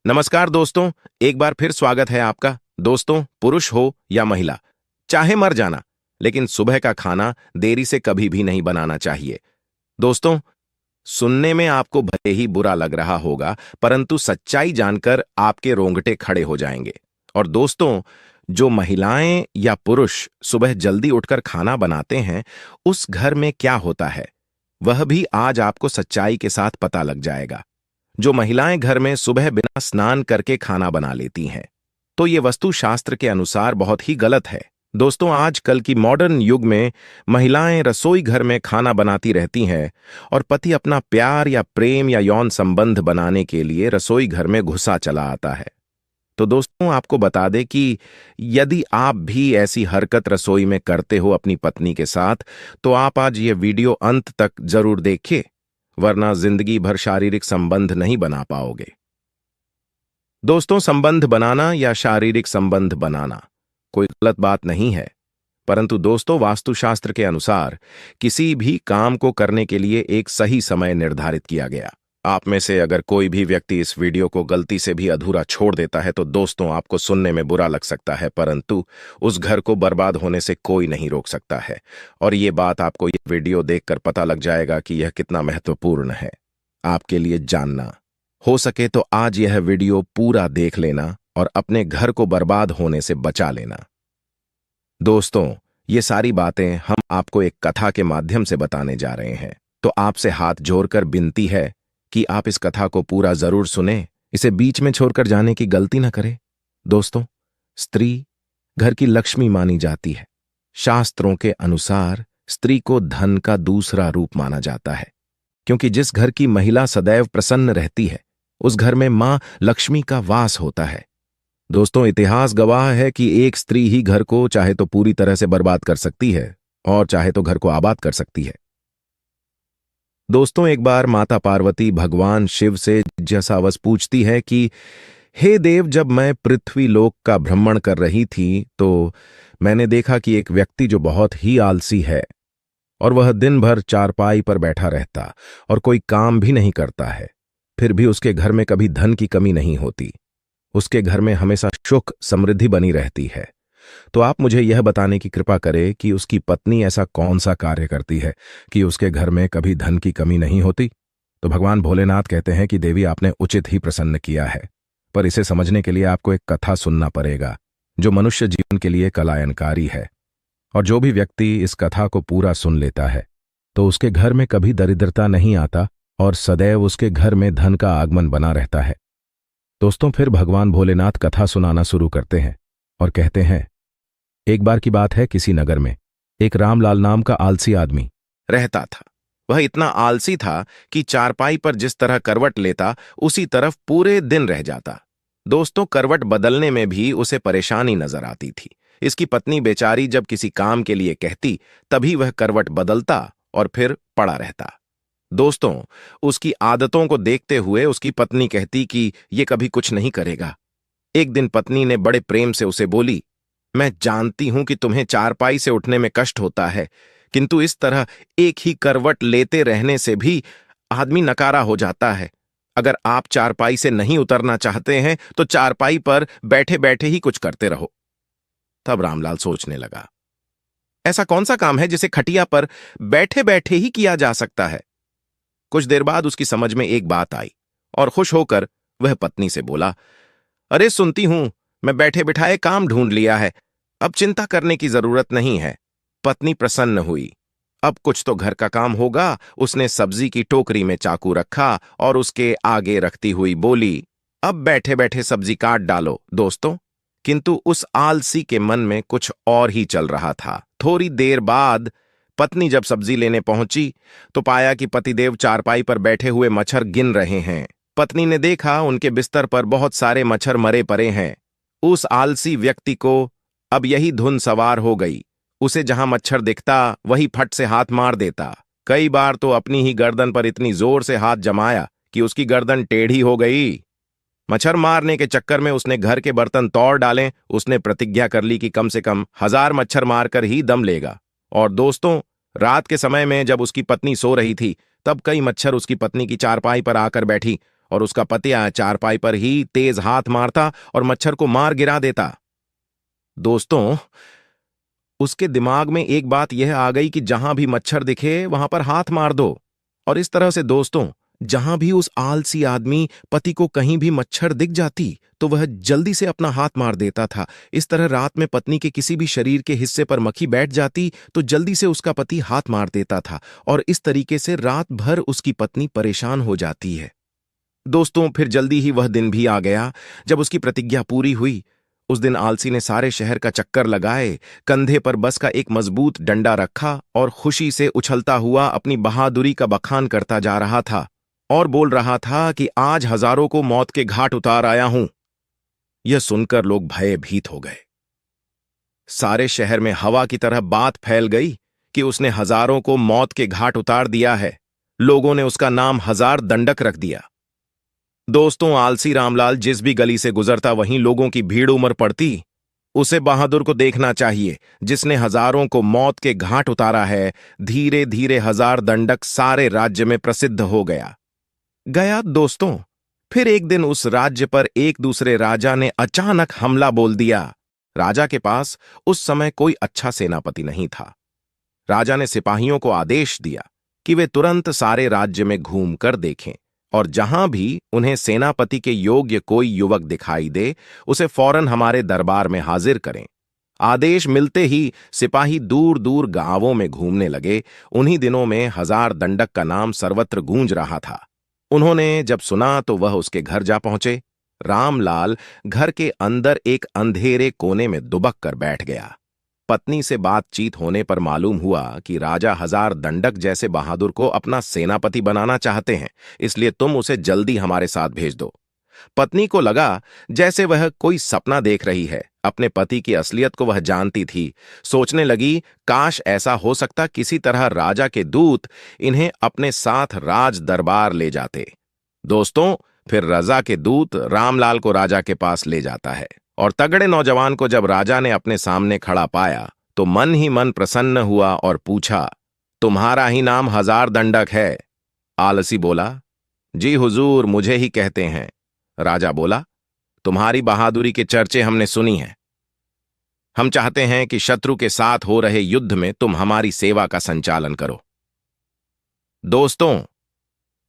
नमस्कार दोस्तों। एक बार फिर स्वागत है आपका। दोस्तों, पुरुष हो या महिला, चाहे मर जाना, लेकिन सुबह का खाना देरी से कभी भी नहीं बनाना चाहिए। दोस्तों, सुनने में आपको भले ही बुरा लग रहा होगा, परंतु सच्चाई जानकर आपके रोंगटे खड़े हो जाएंगे। और दोस्तों, जो महिलाएं या पुरुष सुबह जल्दी उठकर खाना बनाते हैं, उस घर में क्या होता है, वह भी आज आपको सच्चाई के साथ पता लग जाएगा। जो महिलाएं घर में सुबह बिना स्नान करके खाना बना लेती हैं, तो ये वास्तुशास्त्र के अनुसार बहुत ही गलत है। दोस्तों, आजकल की मॉडर्न युग में महिलाएं रसोई घर में खाना बनाती रहती हैं और पति अपना प्यार या प्रेम या यौन संबंध बनाने के लिए रसोई घर में घुसा चला आता है। तो दोस्तों, आपको बता दें कि यदि आप भी ऐसी हरकत रसोई में करते हो अपनी पत्नी के साथ, तो आप आज ये वीडियो अंत तक जरूर देखिए, वरना जिंदगी भर शारीरिक संबंध नहीं बना पाओगे। दोस्तों, संबंध बनाना या शारीरिक संबंध बनाना कोई गलत बात नहीं है, परंतु दोस्तों, वास्तुशास्त्र के अनुसार किसी भी काम को करने के लिए एक सही समय निर्धारित किया गया। आप में से अगर कोई भी व्यक्ति इस वीडियो को गलती से भी अधूरा छोड़ देता है, तो दोस्तों, आपको सुनने में बुरा लग सकता है, परंतु उस घर को बर्बाद होने से कोई नहीं रोक सकता है। और ये बात आपको ये वीडियो देखकर पता लग जाएगा कि यह कितना महत्वपूर्ण है आपके लिए जानना। हो सके तो आज यह वीडियो पूरा देख लेना और अपने घर को बर्बाद होने से बचा लेना। दोस्तों, ये सारी बातें हम आपको एक कथा के माध्यम से बताने जा रहे हैं, तो आपसे हाथ जोड़कर विनती है कि आप इस कथा को पूरा जरूर सुने, इसे बीच में छोड़कर जाने की गलती न करें। दोस्तों, स्त्री घर की लक्ष्मी मानी जाती है। शास्त्रों के अनुसार स्त्री को धन का दूसरा रूप माना जाता है, क्योंकि जिस घर की महिला सदैव प्रसन्न रहती है, उस घर में मां लक्ष्मी का वास होता है। दोस्तों, इतिहास गवाह है कि एक स्त्री ही घर को चाहे तो पूरी तरह से बर्बाद कर सकती है और चाहे तो घर को आबाद कर सकती है। दोस्तों, एक बार माता पार्वती भगवान शिव से जिज्ञासावश पूछती है कि हे देव, जब मैं पृथ्वी लोक का भ्रमण कर रही थी, तो मैंने देखा कि एक व्यक्ति जो बहुत ही आलसी है और वह दिन भर चारपाई पर बैठा रहता और कोई काम भी नहीं करता है, फिर भी उसके घर में कभी धन की कमी नहीं होती। उसके घर में हमेशा सुख समृद्धि बनी रहती है। तो आप मुझे यह बताने की कृपा करें कि उसकी पत्नी ऐसा कौन सा कार्य करती है कि उसके घर में कभी धन की कमी नहीं होती। तो भगवान भोलेनाथ कहते हैं कि देवी, आपने उचित ही प्रसन्न किया है, पर इसे समझने के लिए आपको एक कथा सुनना पड़ेगा जो मनुष्य जीवन के लिए कलायनकारी है। और जो भी व्यक्ति इस कथा को पूरा सुन लेता है, तो उसके घर में कभी दरिद्रता नहीं आता और सदैव उसके घर में धन का आगमन बना रहता है। दोस्तों, फिर भगवान भोलेनाथ कथा सुनाना शुरू करते हैं और कहते हैं, एक बार की बात है, किसी नगर में एक रामलाल नाम का आलसी आदमी रहता था। वह इतना आलसी था कि चारपाई पर जिस तरह करवट लेता, उसी तरफ पूरे दिन रह जाता। दोस्तों, करवट बदलने में भी उसे परेशानी नजर आती थी। इसकी पत्नी बेचारी जब किसी काम के लिए कहती, तभी वह करवट बदलता और फिर पड़ा रहता। दोस्तों, उसकी आदतों को देखते हुए उसकी पत्नी कहती कि ये कभी कुछ नहीं करेगा। एक दिन पत्नी ने बड़े प्रेम से उसे बोली, मैं जानती हूं कि तुम्हें चारपाई से उठने में कष्ट होता है, किंतु इस तरह एक ही करवट लेते रहने से भी आदमी नकारा हो जाता है। अगर आप चारपाई से नहीं उतरना चाहते हैं, तो चारपाई पर बैठे बैठे ही कुछ करते रहो। तब रामलाल सोचने लगा, ऐसा कौन सा काम है जिसे खटिया पर बैठे बैठे ही किया जा सकता है। कुछ देर बाद उसकी समझ में एक बात आई और खुश होकर वह पत्नी से बोला, अरे सुनती हूं, मैं बैठे बिठाए काम ढूंढ लिया है, अब चिंता करने की जरूरत नहीं है। पत्नी प्रसन्न हुई। अब कुछ तो घर का काम होगा। उसने सब्जी की टोकरी में चाकू रखा और उसके आगे रखती हुई बोली, अब बैठे बैठे सब्जी काट डालो। दोस्तों, किंतु उस आलसी के मन में कुछ और ही चल रहा था। थोड़ी देर बाद पत्नी जब सब्जी लेने पहुंची, तो पाया कि पतिदेव चारपाई पर बैठे हुए मच्छर गिन रहे हैं। पत्नी ने देखा उनके बिस्तर पर बहुत सारे मच्छर मरे पड़े हैं। उस आलसी व्यक्ति को अब यही धुन सवार हो गई। उसे जहां मच्छर दिखता, वही फट से हाथ मार देता। कई बार तो अपनी ही गर्दन पर इतनी जोर से हाथ जमाया कि उसकी गर्दन टेढ़ी हो गई। मच्छर मारने के चक्कर में उसने घर के बर्तन तोड़ डाले। उसने प्रतिज्ञा कर ली कि कम से कम 1000 मच्छर मारकर ही दम लेगा। और दोस्तों, रात के समय में जब उसकी पत्नी सो रही थी, तब कई मच्छर उसकी पत्नी की चारपाई पर आकर बैठी और उसका पतिया चारपाई पर ही तेज हाथ मारता और मच्छर को मार गिरा देता। दोस्तों, उसके दिमाग में एक बात यह आ गई कि जहां भी मच्छर दिखे वहां पर हाथ मार दो। और इस तरह से दोस्तों, जहां भी उस आलसी आदमी पति को कहीं भी मच्छर दिख जाती तो वह जल्दी से अपना हाथ मार देता था। इस तरह रात में पत्नी के किसी भी शरीर के हिस्से पर मक्खी बैठ जाती तो जल्दी से उसका पति हाथ मार देता था, और इस तरीके से रात भर उसकी पत्नी परेशान हो जाती है। दोस्तों, फिर जल्दी ही वह दिन भी आ गया जब उसकी प्रतिज्ञा पूरी हुई। उस दिन आलसी ने सारे शहर का चक्कर लगाए, कंधे पर बस का एक मजबूत डंडा रखा और खुशी से उछलता हुआ अपनी बहादुरी का बखान करता जा रहा था और बोल रहा था कि आज हजारों को मौत के घाट उतार आया हूं। यह सुनकर लोग भयभीत हो गए। सारे शहर में हवा की तरह बात फैल गई कि उसने हजारों को मौत के घाट उतार दिया है। लोगों ने उसका नाम हजार दंडक रख दिया। दोस्तों, आलसी रामलाल जिस भी गली से गुजरता वहीं लोगों की भीड़ उमड़ पड़ती। उसे बहादुर को देखना चाहिए जिसने हजारों को मौत के घाट उतारा है। धीरे धीरे हजार दंडक सारे राज्य में प्रसिद्ध हो गया दोस्तों, फिर एक दिन उस राज्य पर एक दूसरे राजा ने अचानक हमला बोल दिया। राजा के पास उस समय कोई अच्छा सेनापति नहीं था। राजा ने सिपाहियों को आदेश दिया कि वे तुरंत सारे राज्य में घूम कर देखें और जहां भी उन्हें सेनापति के योग्य कोई युवक दिखाई दे उसे फौरन हमारे दरबार में हाजिर करें। आदेश मिलते ही सिपाही दूर दूर गांवों में घूमने लगे। उन्हीं दिनों में हजार दंडक का नाम सर्वत्र गूंज रहा था। उन्होंने जब सुना तो वह उसके घर जा पहुंचे। रामलाल घर के अंदर एक अंधेरे कोने में दुबक कर बैठ गया। पत्नी से बातचीत होने पर मालूम हुआ कि राजा हजार दंडक जैसे बहादुर को अपना सेनापति बनाना चाहते हैं, इसलिए तुम उसे जल्दी हमारे साथ भेज दो। पत्नी को लगा जैसे वह कोई सपना देख रही है। अपने पति की असलियत को वह जानती थी। सोचने लगी, काश ऐसा हो सकता किसी तरह राजा के दूत इन्हें अपने साथ राज दरबार ले जाते। दोस्तों, फिर रजा के दूत रामलाल को राजा के पास ले जाता है और तगड़े नौजवान को जब राजा ने अपने सामने खड़ा पाया तो मन ही मन प्रसन्न हुआ और पूछा, तुम्हारा ही नाम हजार दंडक है? आलसी बोला, जी हुजूर, मुझे ही कहते हैं। राजा बोला, तुम्हारी बहादुरी के चर्चे हमने सुनी हैं। हम चाहते हैं कि शत्रु के साथ हो रहे युद्ध में तुम हमारी सेवा का संचालन करो। दोस्तों,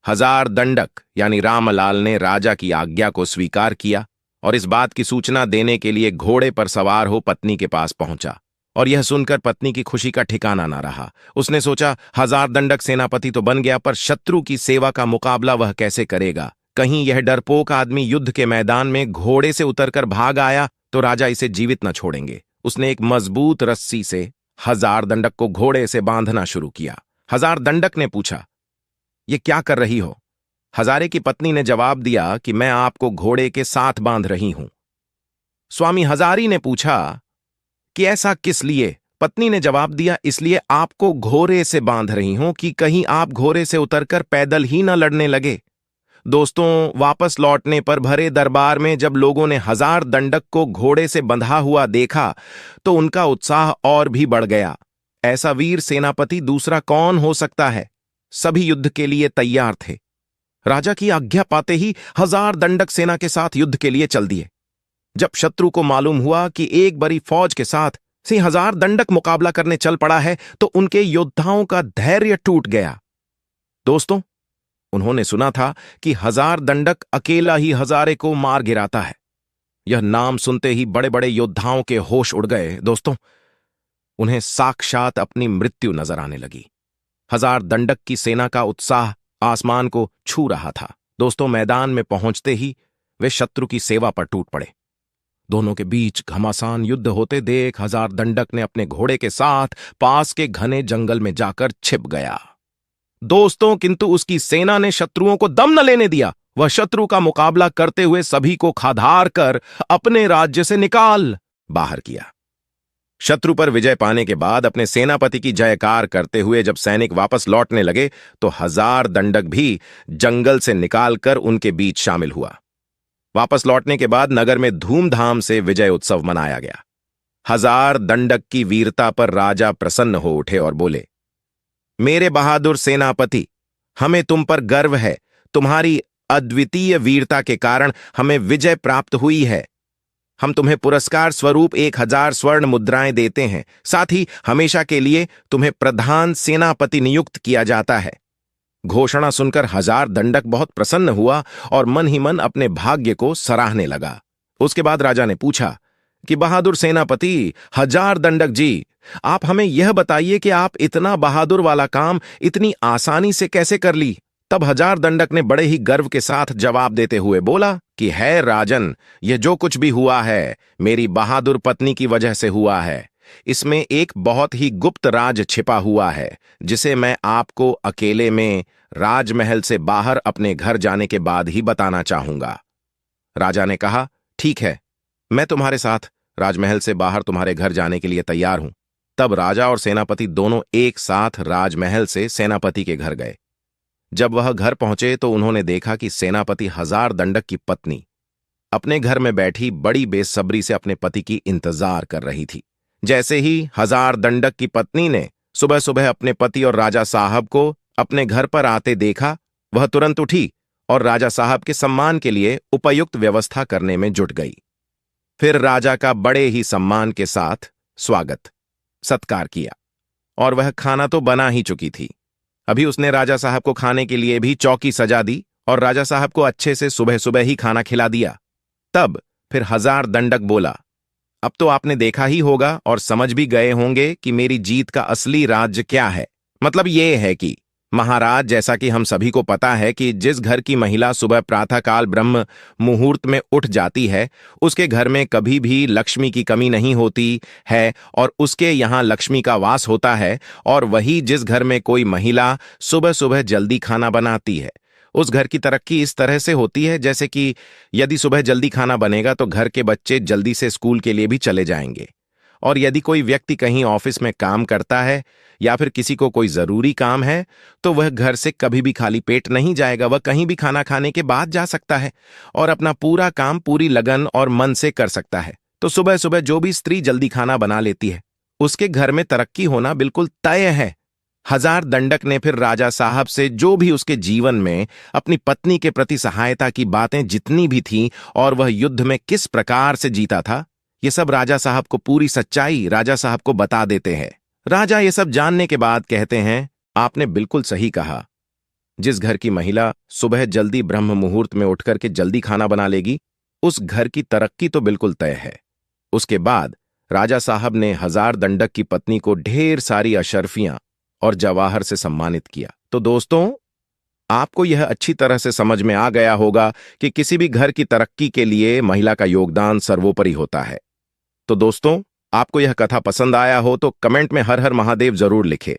हजार दंडक यानी रामलाल ने राजा की आज्ञा को स्वीकार किया और इस बात की सूचना देने के लिए घोड़े पर सवार हो पत्नी के पास पहुंचा। और यह सुनकर पत्नी की खुशी का ठिकाना ना रहा। उसने सोचा, हजार दंडक सेनापति तो बन गया, पर शत्रु की सेवा का मुकाबला वह कैसे करेगा? कहीं यह डरपोक आदमी युद्ध के मैदान में घोड़े से उतरकर भाग आया तो राजा इसे जीवित न छोड़ेंगे। उसने एक मजबूत रस्सी से हजार दंडक को घोड़े से बांधना शुरू किया। हजार दंडक ने पूछा, ये क्या कर रही हो? हजारे की पत्नी ने जवाब दिया कि मैं आपको घोड़े के साथ बांध रही हूं। स्वामी हजारी ने पूछा कि ऐसा किस लिए? पत्नी ने जवाब दिया, इसलिए आपको घोड़े से बांध रही हूं कि कहीं आप घोड़े से उतरकर पैदल ही न लड़ने लगे। दोस्तों, वापस लौटने पर भरे दरबार में जब लोगों ने हजार दंडक को घोड़े से बंधा हुआ देखा तो उनका उत्साह और भी बढ़ गया। ऐसा वीर सेनापति दूसरा कौन हो सकता है? सभी युद्ध के लिए तैयार थे। राजा की आज्ञा पाते ही हजार दंडक सेना के साथ युद्ध के लिए चल दिए। जब शत्रु को मालूम हुआ कि एक बड़ी फौज के साथ से हजार दंडक मुकाबला करने चल पड़ा है तो उनके योद्धाओं का धैर्य टूट गया। दोस्तों, उन्होंने सुना था कि हजार दंडक अकेला ही हजारे को मार गिराता है। यह नाम सुनते ही बड़े बड़े योद्धाओं के होश उड़ गए। दोस्तों, उन्हें साक्षात अपनी मृत्यु नजर आने लगी। हजार दंडक की सेना का उत्साह आसमान को छू रहा था। दोस्तों, मैदान में पहुंचते ही वे शत्रु की सेवा पर टूट पड़े। दोनों के बीच घमासान युद्ध होते देख हजार दंडक ने अपने घोड़े के साथ पास के घने जंगल में जाकर छिप गया। दोस्तों, किंतु उसकी सेना ने शत्रुओं को दम न लेने दिया। वह शत्रु का मुकाबला करते हुए सभी को खाधार कर अपने राज्य से निकाल बाहर किया। शत्रु पर विजय पाने के बाद अपने सेनापति की जयकार करते हुए जब सैनिक वापस लौटने लगे तो हजार दंडक भी जंगल से निकालकर उनके बीच शामिल हुआ। वापस लौटने के बाद नगर में धूमधाम से विजय उत्सव मनाया गया। हजार दंडक की वीरता पर राजा प्रसन्न हो उठे और बोले, मेरे बहादुर सेनापति, हमें तुम पर गर्व है। तुम्हारी अद्वितीय वीरता के कारण हमें विजय प्राप्त हुई है। हम तुम्हें पुरस्कार स्वरूप 1000 स्वर्ण मुद्राएं देते हैं। साथ ही हमेशा के लिए तुम्हें प्रधान सेनापति नियुक्त किया जाता है। घोषणा सुनकर हजारदंडक बहुत प्रसन्न हुआ और मन ही मन अपने भाग्य को सराहने लगा। उसके बाद राजा ने पूछा कि बहादुर सेनापति हजारदंडक जी, आप हमें यह बताइए कि आप इतना बहादुर वाला काम इतनी आसानी से कैसे कर ली। तब हजारदंडक ने बड़े ही गर्व के साथ जवाब देते हुए बोला कि है राजन, यह जो कुछ भी हुआ है मेरी बहादुर पत्नी की वजह से हुआ है। इसमें एक बहुत ही गुप्त राज छिपा हुआ है, जिसे मैं आपको अकेले में राजमहल से बाहर अपने घर जाने के बाद ही बताना चाहूंगा। राजा ने कहा, ठीक है, मैं तुम्हारे साथ राजमहल से बाहर तुम्हारे घर जाने के लिए तैयार हूं। तब राजा और सेनापति दोनों एक साथ राजमहल से सेनापति के घर गए। जब वह घर पहुंचे तो उन्होंने देखा कि सेनापति हजारदंडक की पत्नी अपने घर में बैठी बड़ी बेसब्री से अपने पति की इंतजार कर रही थी। जैसे ही हजारदंडक की पत्नी ने सुबह सुबह अपने पति और राजा साहब को अपने घर पर आते देखा, वह तुरंत उठी और राजा साहब के सम्मान के लिए उपयुक्त व्यवस्था करने में जुट गई। फिर राजा का बड़े ही सम्मान के साथ स्वागत सत्कार किया और वह खाना तो बना ही चुकी थी। अभी उसने राजा साहब को खाने के लिए भी चौकी सजा दी और राजा साहब को अच्छे से सुबह सुबह ही खाना खिला दिया। तब फिर हजारदंडक बोला, अब तो आपने देखा ही होगा और समझ भी गए होंगे कि मेरी जीत का असली राज क्या है। मतलब ये है कि महाराज, जैसा कि हम सभी को पता है कि जिस घर की महिला सुबह प्रातःकाल ब्रह्म मुहूर्त में उठ जाती है, उसके घर में कभी भी लक्ष्मी की कमी नहीं होती है और उसके यहाँ लक्ष्मी का वास होता है। और वही जिस घर में कोई महिला सुबह सुबह जल्दी खाना बनाती है, उस घर की तरक्की इस तरह से होती है जैसे कि यदि सुबह जल्दी खाना बनेगा तो घर के बच्चे जल्दी से स्कूल के लिए भी चले जाएंगे। और यदि कोई व्यक्ति कहीं ऑफिस में काम करता है या फिर किसी को कोई जरूरी काम है, तो वह घर से कभी भी खाली पेट नहीं जाएगा। वह कहीं भी खाना खाने के बाद जा सकता है और अपना पूरा काम पूरी लगन और मन से कर सकता है। तो सुबह सुबह जो भी स्त्री जल्दी खाना बना लेती है, उसके घर में तरक्की होना बिल्कुल तय है। हजारदंडक ने फिर राजा साहब से जो भी उसके जीवन में अपनी पत्नी के प्रति सहायता की बातें जितनी भी थीं और वह युद्ध में किस प्रकार से जीता था, ये सब राजा साहब को पूरी सच्चाई राजा साहब को बता देते हैं। राजा ये सब जानने के बाद कहते हैं, आपने बिल्कुल सही कहा। जिस घर की महिला सुबह जल्दी ब्रह्म मुहूर्त में उठकर के जल्दी खाना बना लेगी, उस घर की तरक्की तो बिल्कुल तय है। उसके बाद राजा साहब ने हजारदंडक की पत्नी को ढेर सारी अशर्फियां और जवाहर से सम्मानित किया। तो दोस्तों, आपको यह अच्छी तरह से समझ में आ गया होगा कि किसी भी घर की तरक्की के लिए महिला का योगदान सर्वोपरि होता है। तो दोस्तों, आपको यह कथा पसंद आया हो तो कमेंट में हर हर महादेव जरूर लिखें।